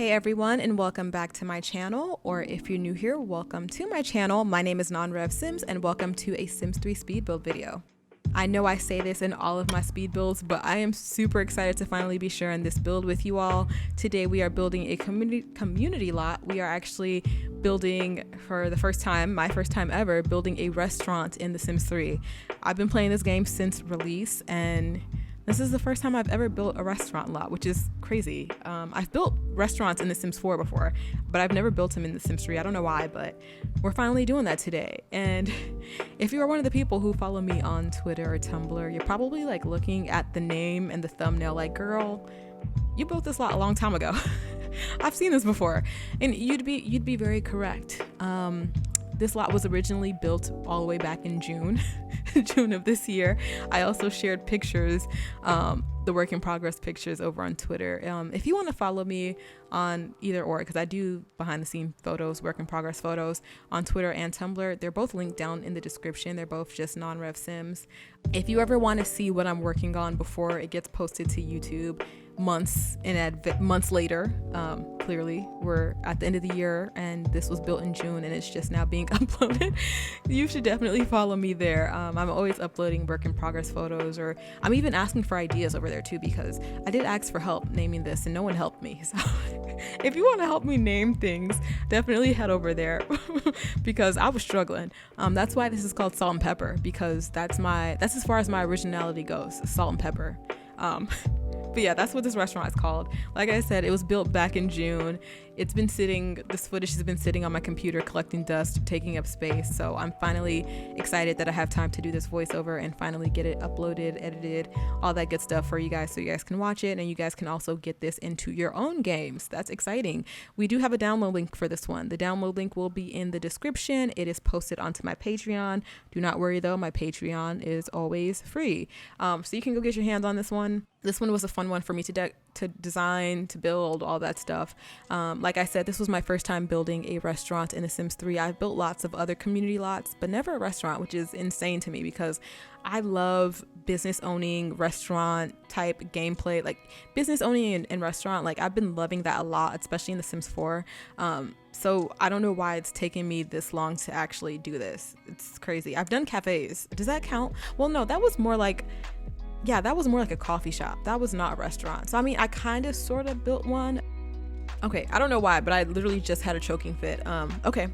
Hey everyone, and welcome back to my channel, or if you're new here, welcome to my channel. My name is NonRevSims and welcome to a Sims 3 speed build video. I know I say this in all of my speed builds, but I am super excited to finally be sharing this build with you all. Today we are building a community lot. We are actually building, for the first time, my first time ever, building a restaurant in The Sims 3. I've been playing this game since release, and this is the first time I've ever built a restaurant lot, which is crazy. I've built restaurants in The Sims 4 before, but I've never built them in The Sims 3. I don't know why, but we're finally doing that today. And if you are one of the people who follow me on Twitter or Tumblr, you're probably like looking at the name and the thumbnail like, girl, you built this lot a long time ago. I've seen this before. And you'd be very correct. This lot was originally built all the way back in June of this year. I also shared pictures, the work in progress pictures over on Twitter. If you want to follow me on either or, because I do behind the scene photos, work in progress photos on Twitter and Tumblr, they're both linked down in the description. They're both just NonRevSims. If you ever want to see what I'm working on before it gets posted to YouTube, months later, clearly we're at the end of the year and this was built in June and it's just now being uploaded. You should definitely follow me there. I'm always uploading work in progress photos, or I'm even asking for ideas over there too, because I did ask for help naming this and no one helped me. So if you want to help me name things, definitely head over there because I was struggling. That's why this is called Salt and Pepper, because that's as far as my originality goes, salt and pepper. But yeah, that's what this restaurant is called. Like I said, it was built back in June. This footage has been sitting on my computer collecting dust, taking up space. So I'm finally excited that I have time to do this voiceover and finally get it uploaded, edited, all that good stuff for you guys so you guys can watch it and you guys can also get this into your own games. That's exciting. We do have a download link for this one. The download link will be in the description. It is posted onto my Patreon. Do not worry though, my Patreon is always free. So you can go get your hands on this one. This one was a fun one for me to design, to build, all that stuff. Like I said, this was my first time building a restaurant in The Sims 3. I've built lots of other community lots, but never a restaurant, which is insane to me because I love business owning, restaurant type gameplay, like business owning and restaurant. Like I've been loving that a lot, especially in The Sims 4. So I don't know why it's taken me this long to actually do this. It's crazy. I've done cafes. Does that count? Well, no, that was more like a coffee shop. That was not a restaurant. So I mean, I kind of sort of built one. Okay, I don't know why, but I literally just had a choking fit. Okay,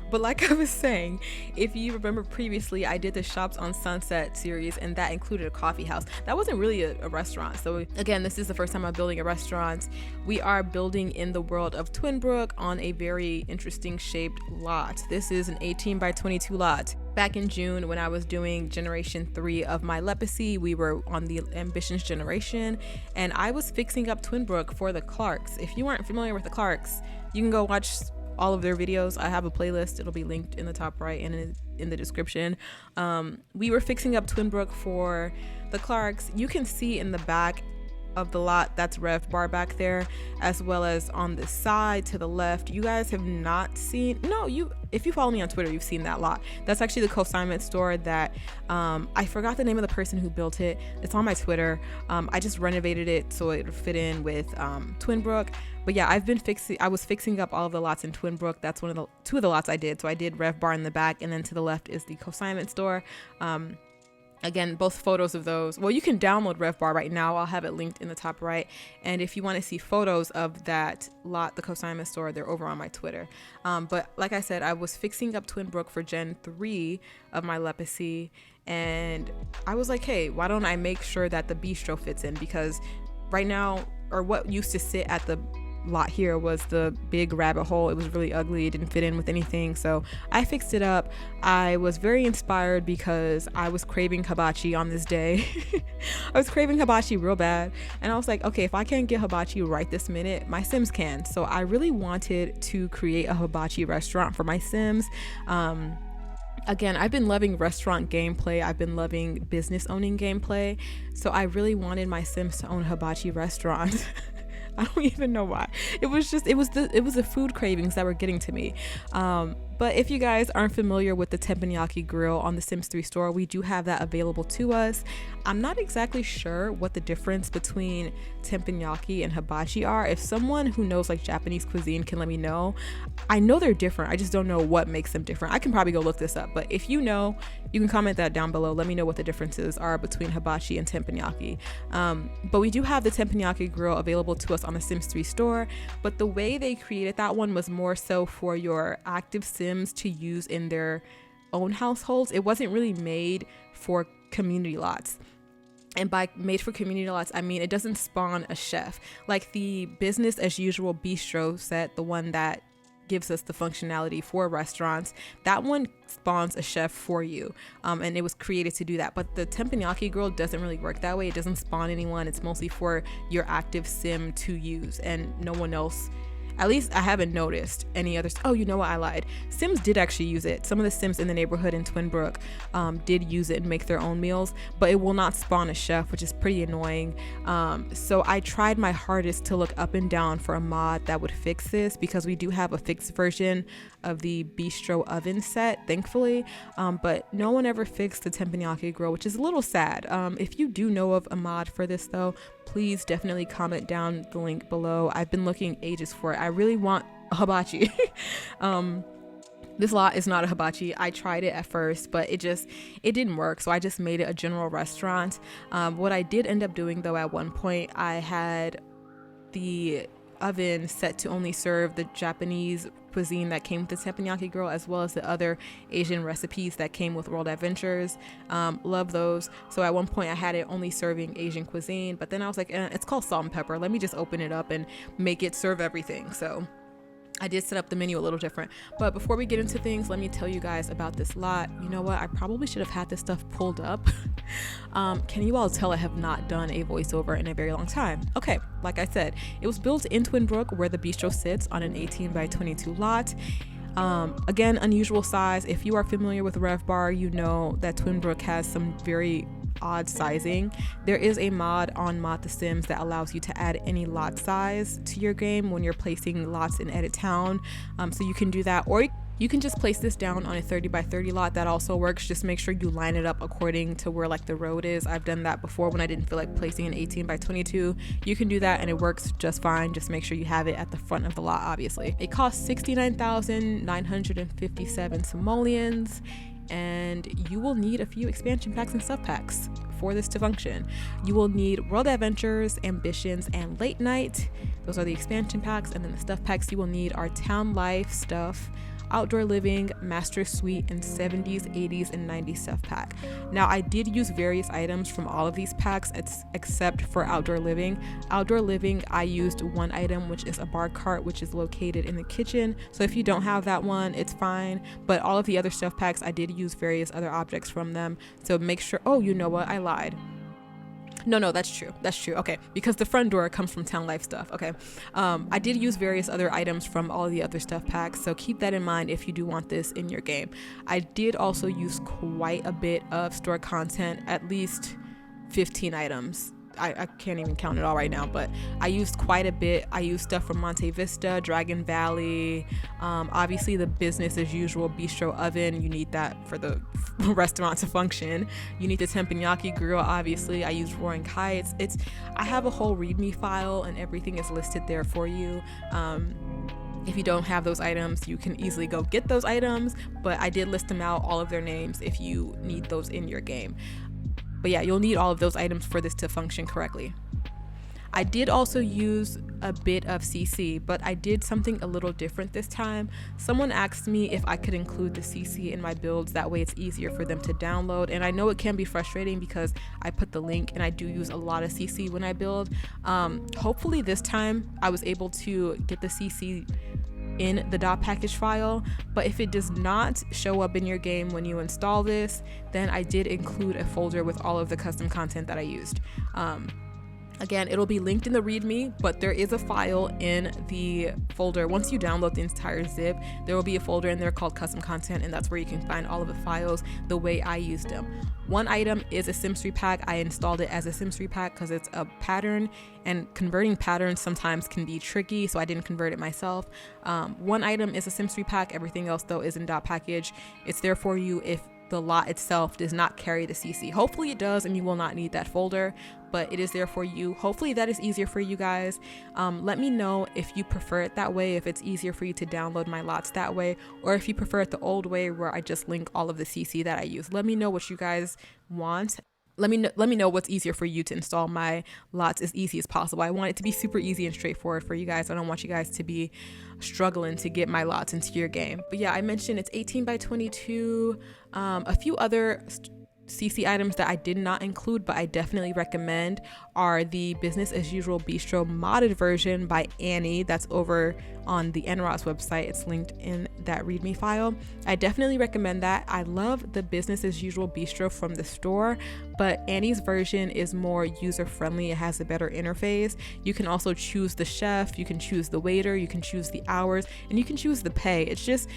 but like I was saying, if you remember previously, I did the Shops on Sunset series and that included a coffee house. That wasn't really a restaurant. So again, this is the first time I'm building a restaurant. We are building in the world of Twinbrook on a very interesting shaped lot. This is an 18 by 22 lot. Back in June, when I was doing generation 3 of my Legacy, we were on the Ambitions generation, and I was fixing up Twinbrook for the Clarkes. If you aren't familiar with the Clarkes, you can go watch all of their videos. I have a playlist. It'll be linked in the top right and in the description. We were fixing up Twinbrook for the Clarkes. You can see in the back of the lot, that's Rev Bar back there, as well as on the side to the left. You guys have not seen, if you follow me on Twitter, you've seen that lot. That's actually the consignment store that I forgot the name of the person who built it. It's on my Twitter. I just renovated it so it would fit in with Twinbrook. But yeah, I was fixing up all of the lots in Twinbrook. That's two of the lots I did. So I did Rev Bar in the back, and then to the left is the consignment store. Again, both photos of those. Well, you can download RevBar right now. I'll have it linked in the top right. And if you want to see photos of that lot, the consignment store, they're over on my Twitter. But like I said, I was fixing up Twinbrook for Gen 3 of my Legacy. And I was like, hey, why don't I make sure that the bistro fits in? Because right now, or what used to sit at the lot here was the big rabbit hole. It was really ugly. It didn't fit in with anything. So I fixed it up. I was very inspired because I was craving hibachi on this day. I was craving hibachi real bad. And I was like, okay, if I can't get hibachi right this minute, my Sims can. So I really wanted to create a hibachi restaurant for my Sims. Again, I've been loving restaurant gameplay. I've been loving business owning gameplay. So I really wanted my Sims to own a hibachi restaurant. I don't even know why. It was the food cravings that were getting to me. But if you guys aren't familiar with the teppanyaki grill on the Sims 3 store, we do have that available to us. I'm not exactly sure what the difference between teppanyaki and hibachi are. If someone who knows like Japanese cuisine can let me know. I know they're different, I just don't know what makes them different. I can probably go look this up, but if you know, you can comment that down below. Let me know what the differences are between hibachi and teppanyaki. But we do have the teppanyaki grill available to us on the Sims 3 store, but the way they created that one was more so for your active Sims to use in their own households. It wasn't really made for community lots. And by made for community lots, I mean it doesn't spawn a chef. Like the business as usual bistro set, the one that gives us the functionality for restaurants, that one spawns a chef for you, and it was created to do that. But the teppanyaki grill doesn't really work that way. It doesn't spawn anyone. It's mostly for your active sim to use, and no one else, at least I haven't noticed any others. Oh, you know what, I lied. Sims did actually use it. Some of the Sims in the neighborhood in Twinbrook did use it and make their own meals, but it will not spawn a chef, which is pretty annoying. So I tried my hardest to look up and down for a mod that would fix this, because we do have a fixed version of the bistro oven set, thankfully, but no one ever fixed the teppanyaki grill, which is a little sad. If you do know of a mod for this though, please definitely comment down the link below. I've been looking ages for it. I really want a hibachi. This lot is not a hibachi. I tried it at first, but it didn't work, so I just made it a general restaurant. What I did end up doing though, at one point I had the oven set to only serve the Japanese cuisine that came with the teppanyaki grill, as well as the other Asian recipes that came with World Adventures. Love those. So at one point I had it only serving Asian cuisine, but then I was like, it's called salt and pepper, let me just open it up and make it serve everything. So I did set up the menu a little different. But before we get into things, let me tell you guys about this lot. You know what? I probably should have had this stuff pulled up. Can you all tell I have not done a voiceover in a very long time? Okay, like I said, it was built in Twinbrook, where the bistro sits, on an 18 by 22 lot. Again, unusual size. If you are familiar with RevBar, you know that Twinbrook has some very odd sizing. There is a mod on Mod the Sims that allows you to add any lot size to your game when you're placing lots in Edit Town, so you can do that, or you can just place this down on a 30 by 30 lot. That also works. Just make sure you line it up according to where like the road is. I've done that before when I didn't feel like placing an 18 by 22. You can do that and it works just fine. Just make sure you have it at the front of the lot, obviously. It costs 69,957 simoleons, and you will need a few expansion packs and sub packs for this to function. You will need World Adventures, Ambitions, and Late Night. Those are the expansion packs, and then the stuff packs you will need are Town Life stuff, Outdoor Living, Master Suite, and 70s, 80s, and 90s stuff pack. Now, I did use various items from all of these packs except for Outdoor Living. Outdoor Living, I used one item, which is a bar cart, which is located in the kitchen. So if you don't have that one, it's fine. But all of the other stuff packs, I did use various other objects from them. So make sure, oh, you know what? I lied. No, that's true. Okay, because the front door comes from Town Life stuff. Okay, I did use various other items from all the other stuff packs, so keep that in mind if you do want this in your game. I did also use quite a bit of store content, at least 15 items. I can't even count it all right now, but I used quite a bit. I used stuff from Monte Vista, Dragon Valley, obviously the business as usual bistro oven. You need that for the restaurant to function. You need the teppanyaki grill, obviously. I used Roaring Kites. I have a whole readme file and everything is listed there for you. If you don't have those items, you can easily go get those items, but I did list them out, all of their names, if you need those in your game. But yeah, you'll need all of those items for this to function correctly. I did also use a bit of CC, but I did something a little different this time. Someone asked me if I could include the CC in my builds, that way it's easier for them to download. And I know it can be frustrating because I put the link and I do use a lot of CC when I build. Hopefully this time I was able to get the CC in the dot package file, but if it does not show up in your game when you install this, then I did include a folder with all of the custom content that I used. Again, it'll be linked in the README, but there is a file in the folder. Once you download the entire zip, there will be a folder in there called custom content, and that's where you can find all of the files the way I used them. One item is a Sims 3 pack. I installed it as a Sims 3 pack because it's a pattern, and converting patterns sometimes can be tricky, so I didn't convert it myself. One item is a Sims 3 pack. Everything else though is in .package. It's there for you if the lot itself does not carry the CC. Hopefully it does, and you will not need that folder, but it is there for you. Hopefully that is easier for you guys. Let me know if you prefer it that way, if it's easier for you to download my lots that way, or if you prefer it the old way where I just link all of the CC that I use. Let me know what you guys want. Let me know what's easier for you to install my lots as easy as possible. I want it to be super easy and straightforward for you guys. I don't want you guys to be struggling to get my lots into your game. But yeah, I mentioned it's 18 by 22. A few other CC items that I did not include, but I definitely recommend, are the Business as Usual Bistro modded version by Annie. That's over on the NROS website. It's linked in that README file. I definitely recommend that. I love the Business as Usual Bistro from the store, but Annie's version is more user-friendly. It has a better interface. You can also choose the chef, you can choose the waiter, you can choose the hours, and you can choose the pay. It's just,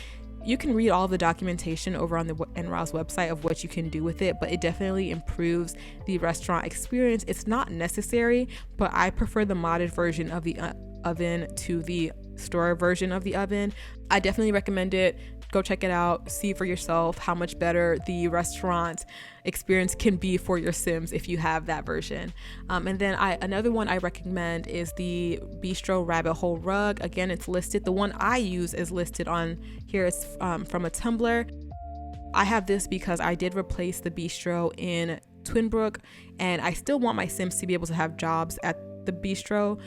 you can read all the documentation over on the NROS website of what you can do with it, but it definitely improves the restaurant experience. It's not necessary, but I prefer the modded version of the oven to the store version of the oven. I definitely recommend it. Go check it out, see for yourself how much better the restaurant experience can be for your Sims if you have that version. And then another one I recommend is the Bistro Rabbit Hole Rug. Again, it's listed. The one I use is listed on here. It's from a Tumblr. I have this because I did replace the bistro in Twinbrook, and I still want my Sims to be able to have jobs at the bistro,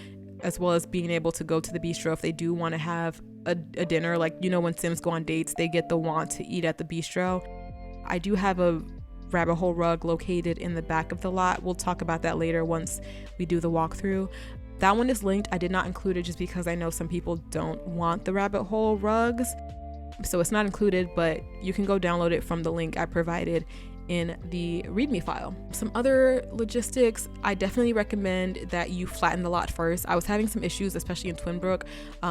as well as being able to go to the bistro if they do want to have a dinner. Like, you know, when Sims go on dates, they get the want to eat at the bistro. I do have a rabbit hole rug located in the back of the lot. We'll talk about that later once we do the walkthrough. That one is linked. I did not include it just because I know some people don't want the rabbit hole rugs, so it's not included, but you can go download it from the link I provided in the README file. Some other logistics, I definitely recommend that you flatten the lot first. I was having some issues, especially in Twinbrook,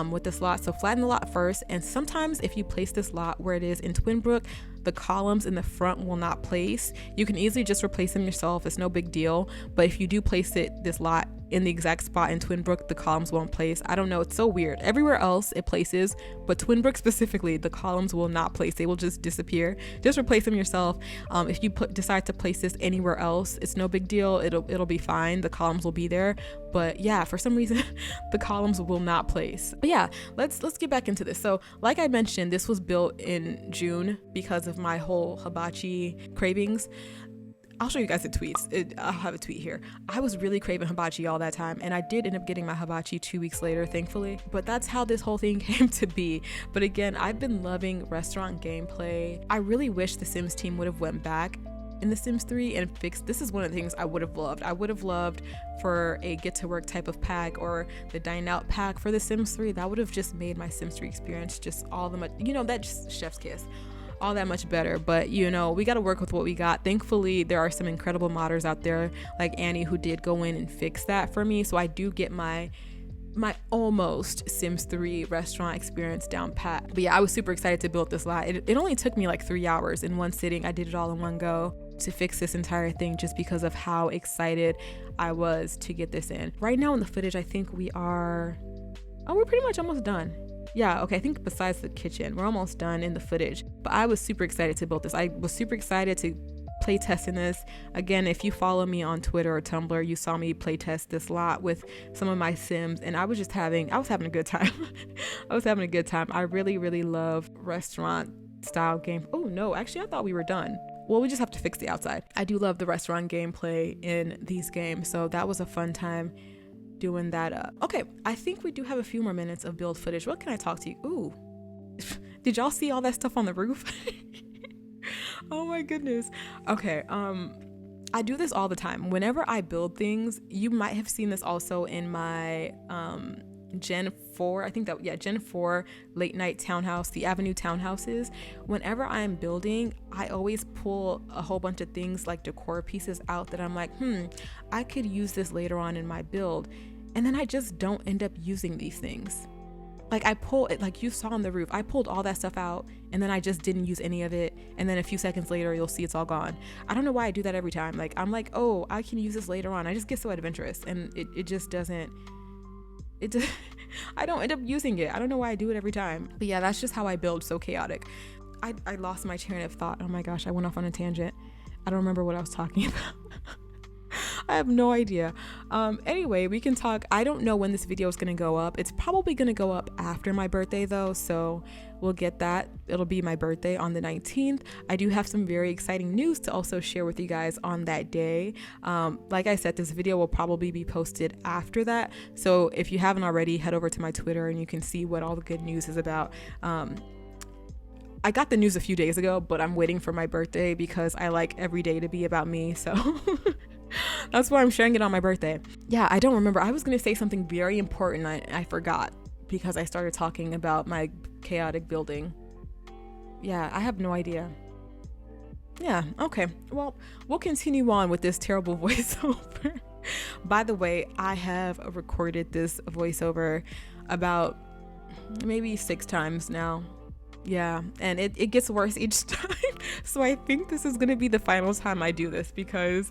with this lot, so flatten the lot first. And sometimes if you place this lot where it is in Twinbrook, the columns in the front will not place. You can easily just replace them yourself. It's no big deal. But if you do place this lot in the exact spot in Twinbrook, the columns won't place. I don't know, it's so weird. Everywhere else it places, but Twinbrook specifically, the columns will not place. They will just disappear. Just replace them yourself. If you decide to place this anywhere else, it's no big deal. It'll be fine. The columns will be there. But yeah, for some reason the columns will not place. But yeah, let's get back into this. So like I mentioned, this was built in June because of my whole hibachi cravings. I'll show you guys the tweets. I'll have a tweet here. I was really craving hibachi all that time, and I did end up getting my hibachi 2 weeks later, thankfully. But that's how this whole thing came to be. But again, I've been loving restaurant gameplay. I really wish the Sims team would have went back in The Sims 3 and fixed. This is one of the things I would have loved. I would have loved for a get to work type of pack or the dine out pack for The Sims 3. That would have just made my Sims 3 experience just all the much, that just chef's kiss, all that much better. But we got to work with what we got. Thankfully, there are some incredible modders out there like Annie who did go in and fix that for me, so I do get my almost Sims 3 restaurant experience down pat. But yeah, I was super excited to build this lot. It only took me like 3 hours in one sitting. I did it all in one go to fix this entire thing just because of how excited I was to get this in. Right now in the footage, I think we're pretty much almost done. Yeah, okay, I think besides the kitchen, we're almost done in the footage. But I was super excited to build this. I was super excited to play test in this. Again, if you follow me on Twitter or Tumblr, you saw me play test this lot with some of my Sims, and I was having a good time. I was having a good time. I really, really love restaurant style game. Oh no, actually I thought we were done. Well, we just have to fix the outside. I do love the restaurant gameplay in these games, so that was a fun time doing that up. Okay, I think we do have a few more minutes of build footage. What can I talk to you? Ooh, did y'all see all that stuff on the roof? Oh my goodness. Okay, I do this all the time. Whenever I build things, you might have seen this also in my Gen 4, I think that, yeah, Gen 4 late night townhouse, the Avenue townhouses. Whenever I'm building, I always pull a whole bunch of things like decor pieces out that I'm like, I could use this later on in my build. And then I just don't end up using these things. Like I pull it, like you saw on the roof, I pulled all that stuff out and then I just didn't use any of it. And then a few seconds later, you'll see it's all gone. I don't know why I do that every time. Like, I'm like, oh, I can use this later on. I just get so adventurous and it just doesn't, I don't end up using it. I don't know why I do it every time. But yeah, that's just how I build, so chaotic. I lost my train of thought. Oh my gosh, I went off on a tangent. I don't remember what I was talking about. I have no idea. Anyway, we can talk. I don't know when this video is going to go up. It's probably going to go up after my birthday though, so we'll get that. It'll be my birthday on the 19th. I do have some very exciting news to also share with you guys on that day. Like I said, this video will probably be posted after that. So if you haven't already, head over to my Twitter and you can see what all the good news is about. I got the news a few days ago, but I'm waiting for my birthday because I like every day to be about me. So that's why I'm sharing it on my birthday. Yeah, I don't remember. I was going to say something very important. I forgot because I started talking about my chaotic building. Yeah, I have no idea. Yeah, okay. Well, we'll continue on with this terrible voiceover. By the way, I have recorded this voiceover about maybe 6 times now. Yeah, and it gets worse each time. So I think this is going to be the final time I do this because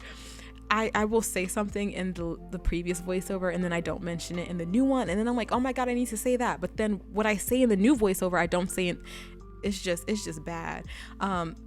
I will say something in the previous voiceover and then I don't mention it in the new one. And then I'm like, oh my God, I need to say that. But then what I say in the new voiceover, I don't say it. It's just bad.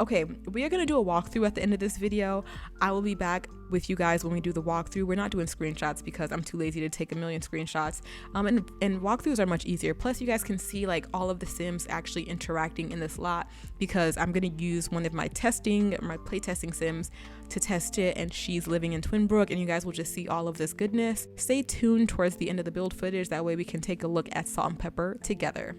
Okay, we are going to do a walkthrough at the end of this video. I will be back with you guys when we do the walkthrough. We're not doing screenshots because I'm too lazy to take a million screenshots. And walkthroughs are much easier. Plus you guys can see like all of the Sims actually interacting in this lot because I'm going to use one of my playtesting Sims to test it, and she's living in Twinbrook, and you guys will just see all of this goodness. Stay tuned towards the end of the build footage. That way we can take a look at Salt and Pepper together.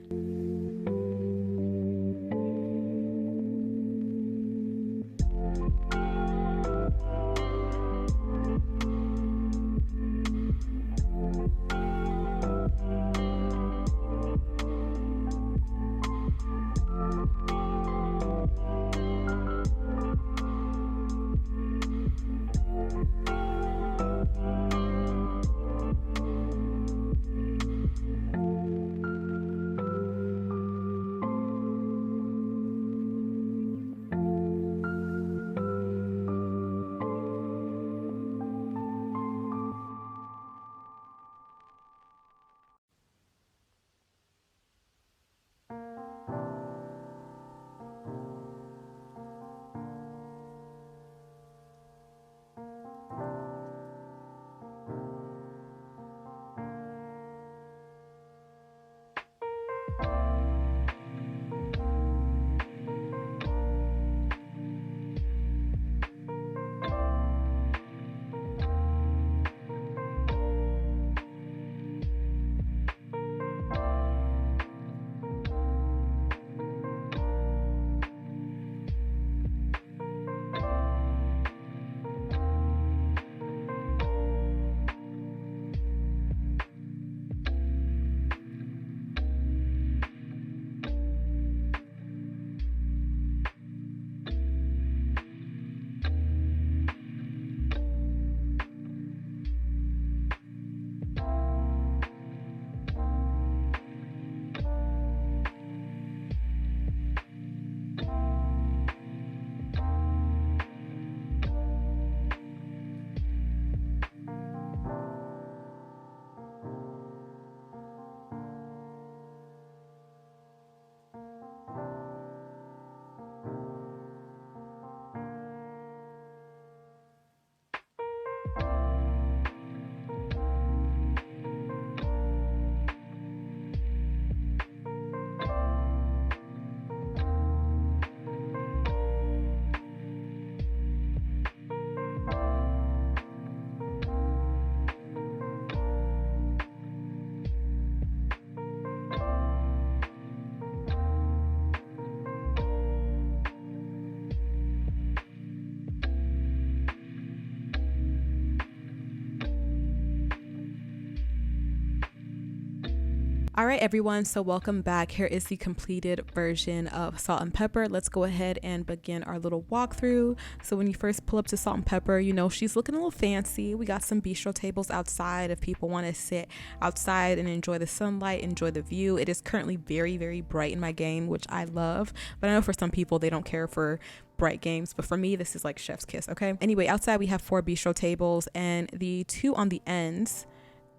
All right, everyone, so welcome back. Here is the completed version of Salt and Pepper. Let's go ahead and begin our little walkthrough. So when you first pull up to Salt and Pepper, you know, she's looking a little fancy. We got some bistro tables outside if people want to sit outside and enjoy the sunlight, enjoy the view. It is currently very, very bright in my game, which I love. But I know for some people, they don't care for bright games, but for me this is like chef's kiss. Okay, anyway, outside we have 4 bistro tables, and the 2 on the ends,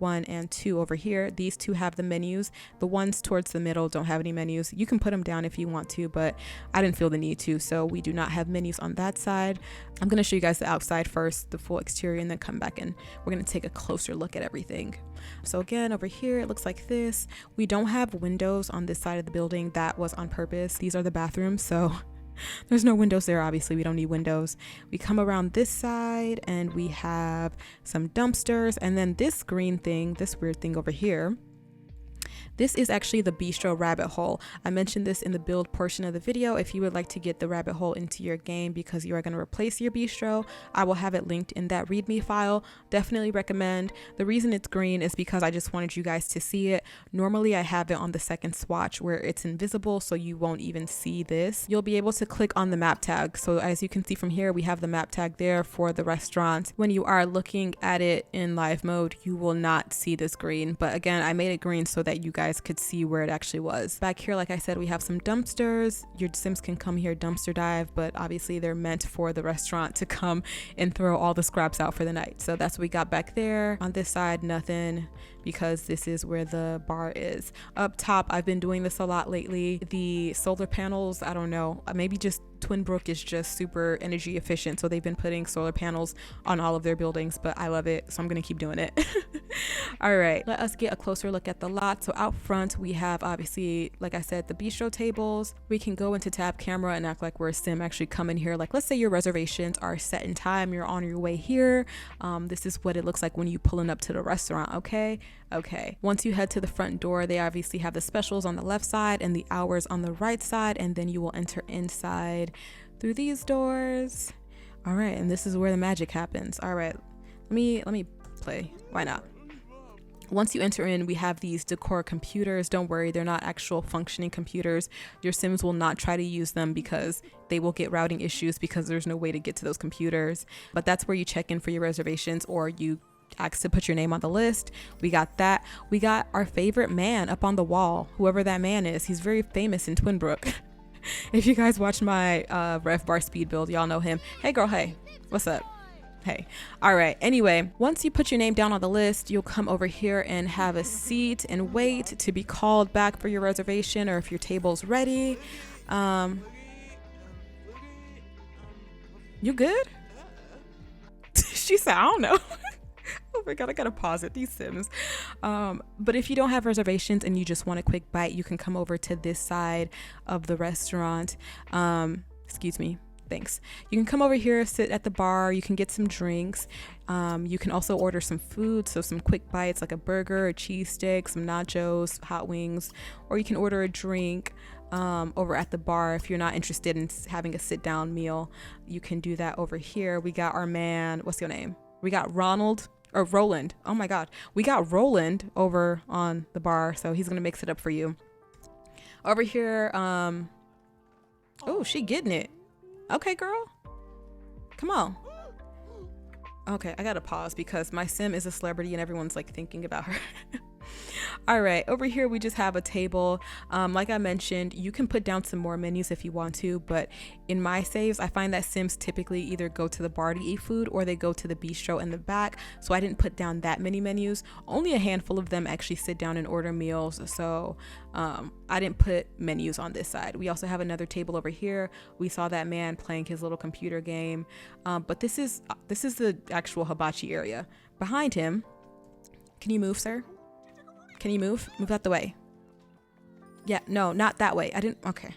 1 and 2 over here, these 2 have the menus. The ones towards the middle don't have any menus. You can put them down if you want to, but I didn't feel the need to, so we do not have menus on that side. I'm going to show you guys the outside first, the full exterior, and then come back and we're going to take a closer look at everything. So again, over here it looks like this. We don't have windows on this side of the building. That was on purpose. These are the bathrooms, so there's no windows there. Obviously we don't need windows. We come around this side and we have some dumpsters, and then this green thing, this weird thing over here, this is actually the bistro rabbit hole. I mentioned this in the build portion of the video. If you would like to get the rabbit hole into your game because you are going to replace your bistro, I will have it linked in that readme file. Definitely recommend. The reason it's green is because I just wanted you guys to see it. Normally I have it on the second swatch where it's invisible, so you won't even see this. You'll be able to click on the map tag. So as you can see from here, we have the map tag there for the restaurant. When you are looking at it in live mode, you will not see this green, but again, I made it green so that you guys could see where it actually was. Back here, like I said, we have some dumpsters. Your Sims can come here dumpster dive, but obviously they're meant for the restaurant to come and throw all the scraps out for the night. So that's what we got back there. On this side, nothing, because this is where the bar is. Up top, I've been doing this a lot lately. The solar panels, I don't know, maybe just Twinbrook is just super energy efficient, so they've been putting solar panels on all of their buildings, but I love it, so I'm gonna keep doing it. All right, let us get a closer look at the lot. So out front we have, obviously, like I said, the bistro tables. We can go into tab camera and act like we're a sim, actually come in here. Like, let's say your reservations are set in time, you're on your way here. This is what it looks like when you pulling up to the restaurant. Okay, once you head to the front door, they obviously have the specials on the left side and the hours on the right side, and then you will enter inside through these doors. All right, and this is where the magic happens. All right, let me play. Why not? Once you enter in, we have these decor computers. Don't worry, they're not actual functioning computers. Your Sims will not try to use them because they will get routing issues because there's no way to get to those computers. But that's where you check in for your reservations, or you ask to put your name on the list. We got that. We got our favorite man up on the wall, whoever that man is. He's very famous in Twinbrook. If you guys watch my Rev Bar speed build, y'all know him. Hey girl, hey, what's up? Hey. All right, anyway, once you put your name down on the list, you'll come over here and have a seat and wait to be called back for your reservation, or if your table's ready. You good? She said, I don't know. Oh my god, I gotta pause it, these Sims. But if you don't have reservations and you just want a quick bite, you can come over to this side of the restaurant. Excuse me, thanks. You can come over here, sit at the bar, you can get some drinks. You can also order some food, so some quick bites like a burger, a cheese stick, some nachos, hot wings, or you can order a drink over at the bar. If you're not interested in having a sit down meal, you can do that over here. We got our man, what's your name? We got Roland. Or Roland. Oh my god, we got Roland over on the bar, so he's gonna mix it up for you. Over here, oh, she getting it. Okay, girl, come on. Okay, I gotta pause because my Sim is a celebrity and everyone's like thinking about her. All right, over here we just have a table. Like I mentioned, you can put down some more menus if you want to, but in my saves, I find that Sims typically either go to the bar to eat food or they go to the bistro in the back, so I didn't put down that many menus. Only a handful of them actually sit down and order meals, so I didn't put menus on this side. We also have another table over here. We saw that man playing his little computer game, but this is the actual hibachi area. Behind him, can you move, sir? Can you move? Move out the way. Yeah, no, not that way. I didn't, okay.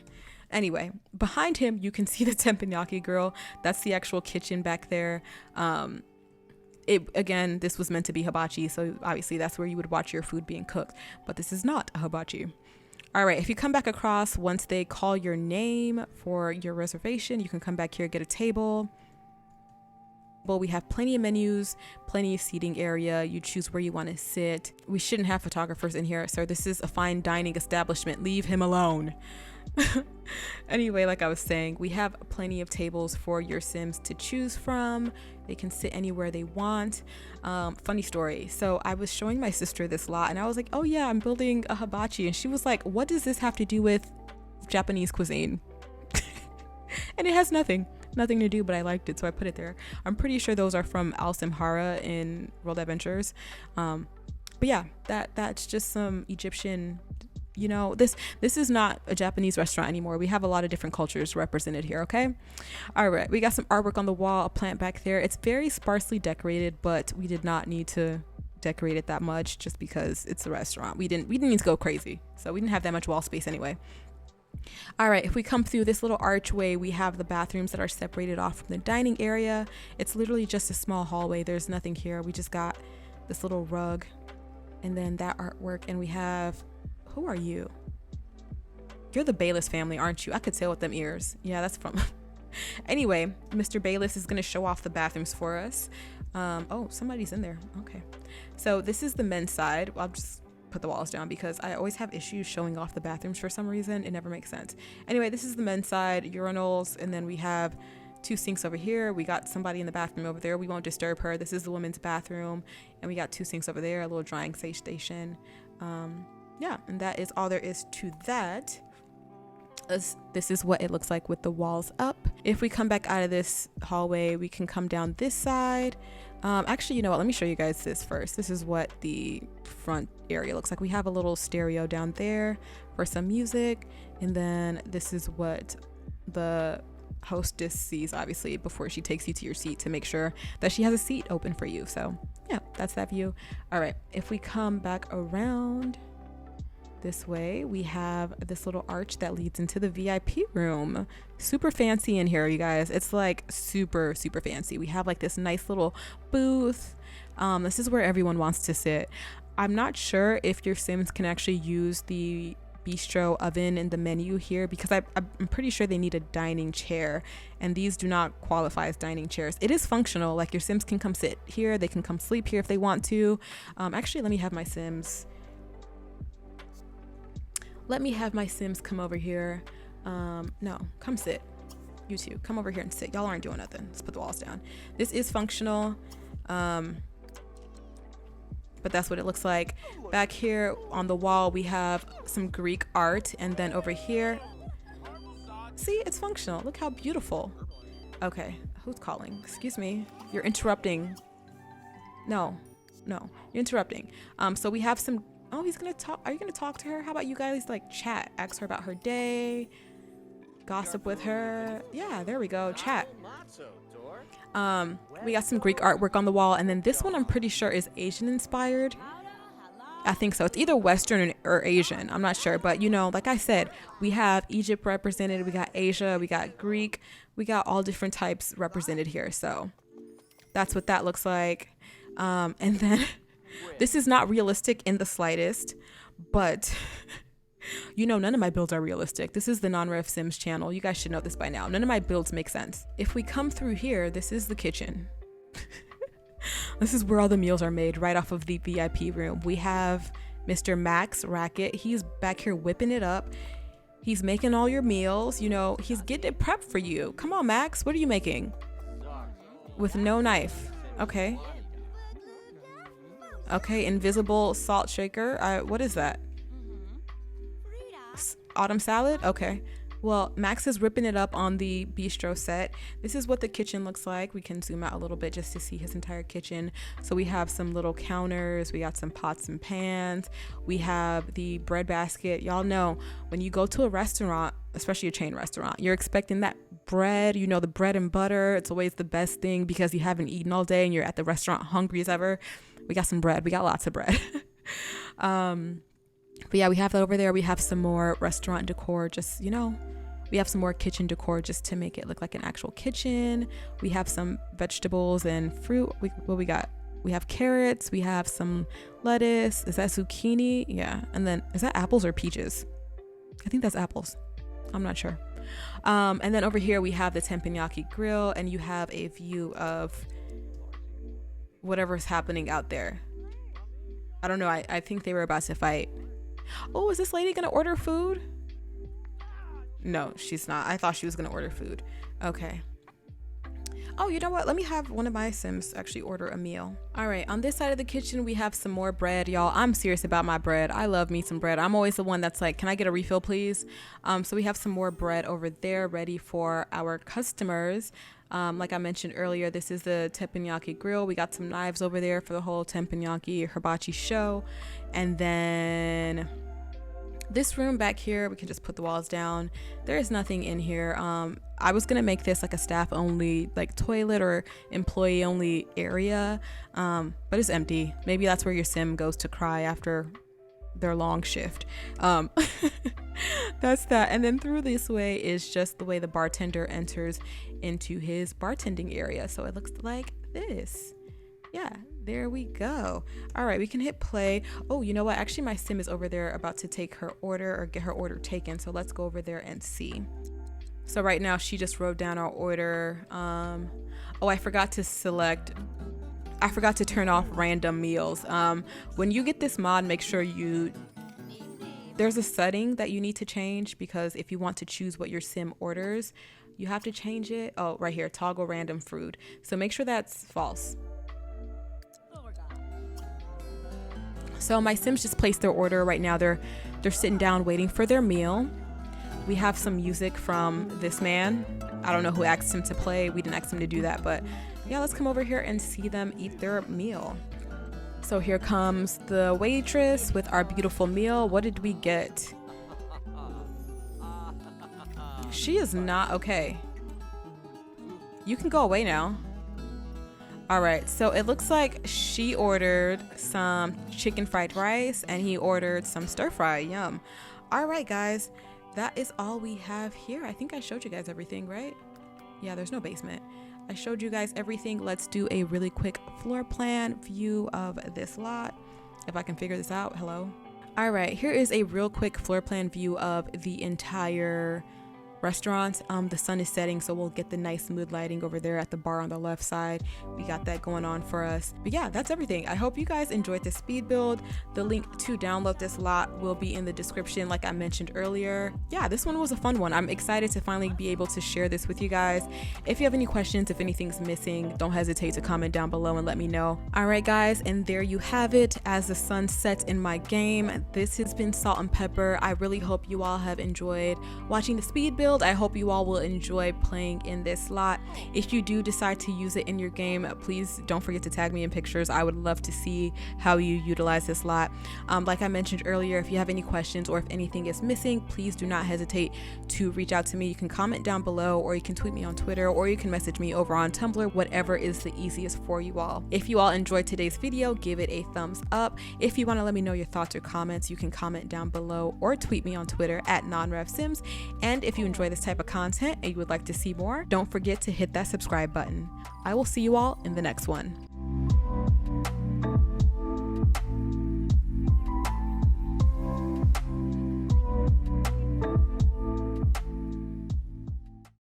Anyway, behind him, you can see the teppanyaki girl. That's the actual kitchen back there. Again, this was meant to be hibachi, so obviously that's where you would watch your food being cooked, but this is not a hibachi. All right, if you come back across, once they call your name for your reservation, you can come back here, get a table. Well, we have plenty of menus, plenty of seating area. You choose where you want to sit. We shouldn't have photographers in here, sir. This is a fine dining establishment. Leave him alone. Anyway, like I was saying, we have plenty of tables for your Sims to choose from. They can sit anywhere they want. Funny story. So I was showing my sister this lot and I was like, oh yeah, I'm building a hibachi. And she was like, what does this have to do with Japanese cuisine? And it has nothing to do, but I liked it, so I put it there. I'm pretty sure those are from Al Simhara in World Adventures. But yeah, that's just some Egyptian, you know, this is not a Japanese restaurant anymore. We have a lot of different cultures represented here. Okay, all right, we got some artwork on the wall, a plant back there. It's very sparsely decorated, but we did not need to decorate it that much just because it's a restaurant. We didn't need to go crazy, so we didn't have that much wall space anyway. All right, if we come through this little archway, we have the bathrooms that are separated off from the dining area. It's literally just a small hallway. There's nothing here. We just got this little rug and then that artwork. And we have, who are you? You're the Bayless family, aren't you? I could tell with them ears. Yeah, that's from anyway, Mr. Bayless is going to show off the bathrooms for us. Oh, somebody's in there. Okay, so this is the men's side. I'll just put the walls down because I always have issues showing off the bathrooms for some reason. It never makes sense. Anyway, this is the men's side, urinals, and then we have 2 sinks over here. We got somebody in the bathroom over there. We won't disturb her. This is the women's bathroom, and we got 2 sinks over there, a little drying station. Yeah, and that is all there is to that. This is what it looks like with the walls up. If we come back out of this hallway, we can come down this side. Actually, you know what? Let me show you guys this first. This is what the front area looks like. We have a little stereo down there for some music. And then this is what the hostess sees, obviously, before she takes you to your seat to make sure that she has a seat open for you. So yeah, that's that view. All right, if we come back around this way, we have this little arch that leads into the VIP room. Super fancy in here, you guys. It's like super fancy. We have like this nice little booth. This is where everyone wants to sit. I'm not sure if your Sims can actually use the bistro oven in the menu here because I'm pretty sure they need a dining chair, and these do not qualify as dining chairs. It is functional, like your Sims can come sit here, they can come sleep here if they want to. Actually, let me have my Sims come over here. No, come sit. You two, come over here and sit. Y'all aren't doing nothing. Let's put the walls down. This is functional. But that's what it looks like. Back here on the wall, we have some Greek art. And then over here, see, it's functional. Look how beautiful. Okay, who's calling? Excuse me. You're interrupting. No, you're interrupting. So we have some, oh, he's gonna talk. Are you gonna talk to her? How about you guys like chat? Ask her about her day, gossip with her. Yeah, there we go, chat. We got some Greek artwork on the wall, and then this one I'm pretty sure is Asian inspired. I think so. It's either Western or Asian. I'm not sure, but you know, like I said, we have Egypt represented, we got Asia, we got Greek, we got all different types represented here. So that's what that looks like. And then this is not realistic in the slightest, but you know, none of my builds are realistic. This is the NonRevSims channel. You guys should know this by now. None of my builds make sense. If we come through here, this is the kitchen. This is where all the meals are made, right off of the VIP room. We have Mr. Max Racket. He's back here whipping it up. He's making all your meals. You know, he's getting it prepped for you. Come on, Max. What are you making? With no knife. Okay. Okay, invisible salt shaker. What is that? Autumn salad? Okay. Well, Max is ripping it up on the bistro set. This is what the kitchen looks like. We can zoom out a little bit just to see his entire kitchen. So we have some little counters. We got some pots and pans. We have the bread basket. Y'all know when you go to a restaurant, especially a chain restaurant, you're expecting that bread, you know, the bread and butter. It's always the best thing because you haven't eaten all day and you're at the restaurant hungry as ever. We got some bread. We got lots of bread. But yeah, we have that over there. We have some more restaurant decor, just, you know, we have some more kitchen decor just to make it look like an actual kitchen. We have some vegetables and fruit. What we got? We have carrots. We have some lettuce. Is that zucchini? Yeah. And then is that apples or peaches? I think that's apples. I'm not sure. And then over here we have the teppanyaki grill, and you have a view of whatever's happening out there. I don't know. I think they were about to fight. Oh, is this lady gonna order food? No, she's not. I thought she was gonna order food. Okay. Oh, you know what? Let me have one of my Sims actually order a meal. All right, on this side of the kitchen, we have some more bread, y'all. I'm serious about my bread. I love me some bread. I'm always the one that's like, can I get a refill, please? So we have some more bread over there ready for our customers. Like I mentioned earlier, this is the teppanyaki grill. We got some knives over there for the whole teppanyaki hibachi show. And then this room back here, we can just put the walls down. There is nothing in here. I was gonna make this like a staff only like toilet or employee only area, but it's empty. Maybe that's where your sim goes to cry after their long shift. That's that. And then through this way is just the way the bartender enters into his bartending area. So it looks like this. Yeah, there we go. All right, we can hit play. Oh, you know what? Actually, my sim is over there about to take her order or get her order taken. So let's go over there and see. So right now she just wrote down our order. Oh, I forgot to turn off random meals. When you get this mod, make sure there's a setting that you need to change, because if you want to choose what your sim orders, you have to change it. Oh, right here, toggle random food. So make sure that's false. So my sims just placed their order. Right now they're sitting down waiting for their meal. We have some music from this man. I don't know who asked him to play. We didn't ask him to do that, but yeah, let's come over here and see them eat their meal. So here comes the waitress with our beautiful meal. What did we get? She is not okay. You can go away now. All right, so it looks like she ordered some chicken fried rice and he ordered some stir fry. Yum. All right, guys, that is all we have here. I think I showed you guys everything, right? Yeah, there's no basement. I showed you guys everything. Let's do a really quick floor plan view of this lot. If I can figure this out. Hello. All right, here is a real quick floor plan view of the entire restaurant. The sun is setting, so we'll get the nice mood lighting over there at the bar on the left side. We got that going on for us. But yeah, that's everything. I hope you guys enjoyed this speed build. The link to download this lot will be in the description, like I mentioned earlier. Yeah, this one was a fun one. I'm excited to finally be able to share this with you guys. If you have any questions, if anything's missing, don't hesitate to comment down below and let me know. All right, guys, and there you have it. As the sun sets in my game, this has been Salt and Pepper. I really hope you all have enjoyed watching the speed build. I hope you all will enjoy playing in this lot. If you do decide to use it in your game, please don't forget to tag me in pictures. I would love to see how you utilize this lot. Like I mentioned earlier, if you have any questions or if anything is missing, please do not hesitate to reach out to me. You can comment down below, or you can tweet me on Twitter, or you can message me over on Tumblr, whatever is the easiest for you all. If you all enjoyed today's video, give it a thumbs up. If you want to let me know your thoughts or comments, you can comment down below or tweet me on Twitter at NonRevSims. And if you enjoy this type of content and you would like to see more, don't forget to hit that subscribe button. I will see you all in the next one.